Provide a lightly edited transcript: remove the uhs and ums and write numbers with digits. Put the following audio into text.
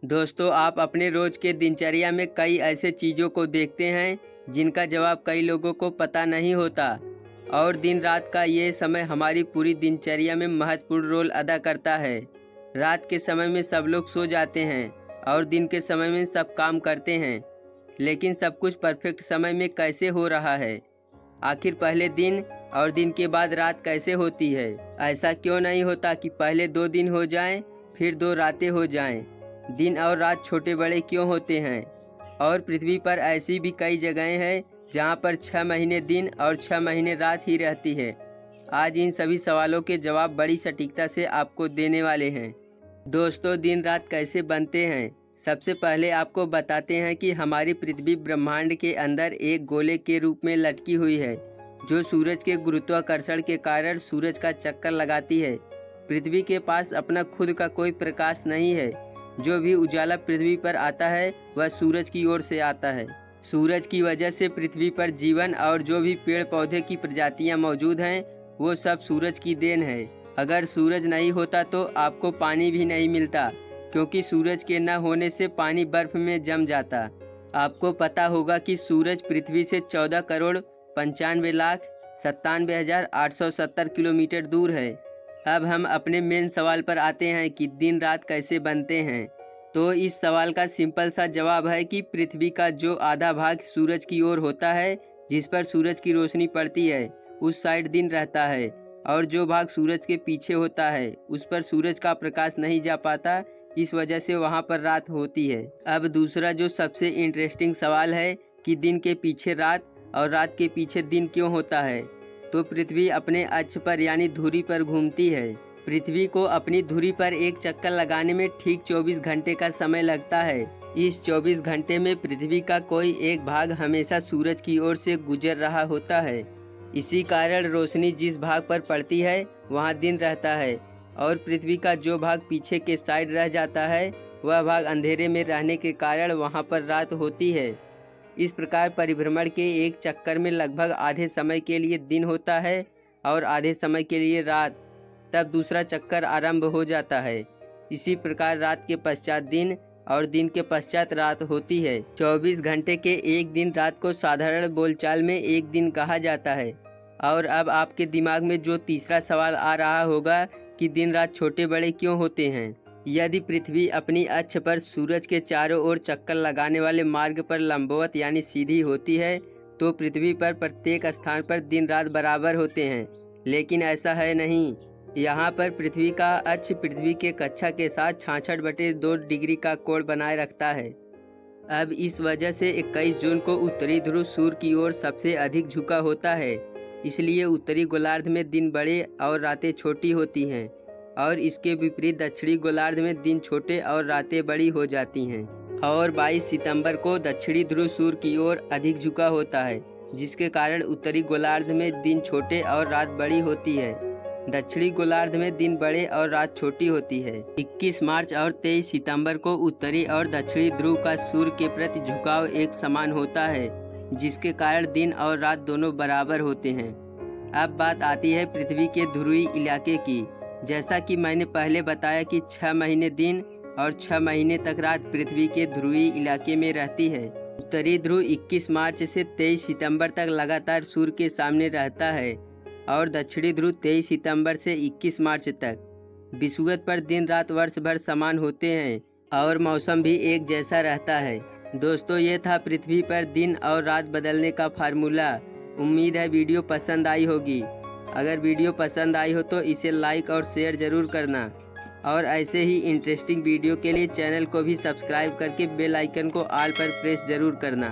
दोस्तों, आप अपने रोज के दिनचर्या में कई ऐसे चीज़ों को देखते हैं जिनका जवाब कई लोगों को पता नहीं होता और दिन रात का ये समय हमारी पूरी दिनचर्या में महत्वपूर्ण रोल अदा करता है। रात के समय में सब लोग सो जाते हैं और दिन के समय में सब काम करते हैं, लेकिन सब कुछ परफेक्ट समय में कैसे हो रहा है? आखिर पहले दिन और दिन के बाद रात कैसे होती है? ऐसा क्यों नहीं होता कि पहले 2 दिन हो जाएं, फिर 2 रातें हो जाएं? दिन और रात छोटे बड़े क्यों होते हैं? और पृथ्वी पर ऐसी भी कई जगहें हैं जहां पर 6 महीने दिन और 6 महीने रात ही रहती है। आज इन सभी सवालों के जवाब बड़ी सटीकता से आपको देने वाले हैं। दोस्तों, दिन रात कैसे बनते हैं? सबसे पहले आपको बताते हैं कि हमारी पृथ्वी ब्रह्मांड के अंदर एक गोले के रूप में लटकी हुई है, जो सूरज के गुरुत्वाकर्षण के कारण सूरज का चक्कर लगाती है। पृथ्वी के पास अपना खुद का कोई प्रकाश नहीं है। जो भी उजाला पृथ्वी पर आता है वह सूरज की ओर से आता है। सूरज की वजह से पृथ्वी पर जीवन और जो भी पेड़ पौधे की प्रजातियां मौजूद हैं वो सब सूरज की देन है। अगर सूरज नहीं होता तो आपको पानी भी नहीं मिलता, क्योंकि सूरज के न होने से पानी बर्फ में जम जाता। आपको पता होगा कि सूरज पृथ्वी से 14,95,97,870 किलोमीटर दूर है। अब हम अपने मेन सवाल पर आते हैं कि दिन रात कैसे बनते हैं। तो इस सवाल का सिंपल सा जवाब है कि पृथ्वी का जो आधा भाग सूरज की ओर होता है, जिस पर सूरज की रोशनी पड़ती है, उस साइड दिन रहता है, और जो भाग सूरज के पीछे होता है उस पर सूरज का प्रकाश नहीं जा पाता, इस वजह से वहाँ पर रात होती है। अब दूसरा जो सबसे इंटरेस्टिंग सवाल है कि दिन के पीछे रात और रात के पीछे दिन क्यों होता है। तो पृथ्वी अपने अक्ष पर यानी धुरी पर घूमती है। पृथ्वी को अपनी धुरी पर एक चक्कर लगाने में ठीक 24 घंटे का समय लगता है। इस 24 घंटे में पृथ्वी का कोई एक भाग हमेशा सूरज की ओर से गुजर रहा होता है। इसी कारण रोशनी जिस भाग पर पड़ती है वहाँ दिन रहता है, और पृथ्वी का जो भाग पीछे के साइड रह जाता है वह भाग अंधेरे में रहने के कारण वहाँ पर रात होती है। इस प्रकार परिभ्रमण के एक चक्कर में लगभग आधे समय के लिए दिन होता है और आधे समय के लिए रात। तब दूसरा चक्कर आरंभ हो जाता है। इसी प्रकार रात के पश्चात दिन और दिन के पश्चात रात होती है। 24 घंटे के एक दिन रात को साधारण बोलचाल में एक दिन कहा जाता है। और अब आपके दिमाग में जो तीसरा सवाल आ रहा होगा कि दिन रात छोटे बड़े क्यों होते हैं। यदि पृथ्वी अपनी अक्ष पर सूरज के चारों ओर चक्कर लगाने वाले मार्ग पर लंबवत यानी सीधी होती है, तो पृथ्वी पर प्रत्येक स्थान पर दिन रात बराबर होते हैं। लेकिन ऐसा है नहीं। यहाँ पर पृथ्वी का अक्ष पृथ्वी के कक्षा के साथ 66/2 डिग्री का कोण बनाए रखता है। अब इस वजह से 21 जून को उत्तरी ध्रुव सूर्य की ओर सबसे अधिक झुका होता है। इसलिए उत्तरी गोलार्ध में दिन बड़े और रातें छोटी होती हैं, और इसके विपरीत दक्षिणी गोलार्ध में दिन छोटे और रातें बड़ी हो जाती हैं। और 22 सितंबर को दक्षिणी ध्रुव सूर्य की ओर अधिक झुका होता है, जिसके कारण उत्तरी गोलार्ध में दिन छोटे और रात बड़ी होती है। दक्षिणी गोलार्ध में दिन बड़े और रात छोटी होती है। 21 मार्च और 23 सितंबर को उत्तरी और दक्षिणी ध्रुव का सूर्य के प्रति झुकाव एक समान होता है, जिसके कारण दिन और रात दोनों बराबर होते हैं। अब बात आती है पृथ्वी के ध्रुवीय इलाके की। जैसा कि मैंने पहले बताया कि 6 महीने दिन और 6 महीने तक रात पृथ्वी के ध्रुवीय इलाके में रहती है। उत्तरी ध्रुव 21 मार्च से 23 सितंबर तक लगातार सूर्य के सामने रहता है, और दक्षिणी ध्रुव 23 सितंबर से 21 मार्च तक। विषुवत पर दिन रात वर्ष भर समान होते हैं और मौसम भी एक जैसा रहता है। दोस्तों, ये था पृथ्वी पर दिन और रात बदलने का फार्मूला। उम्मीद है वीडियो पसंद आई होगी। अगर वीडियो पसंद आई हो तो इसे लाइक और शेयर ज़रूर करना, और ऐसे ही इंटरेस्टिंग वीडियो के लिए चैनल को भी सब्सक्राइब करके बेल आइकन को ऑल पर प्रेस ज़रूर करना।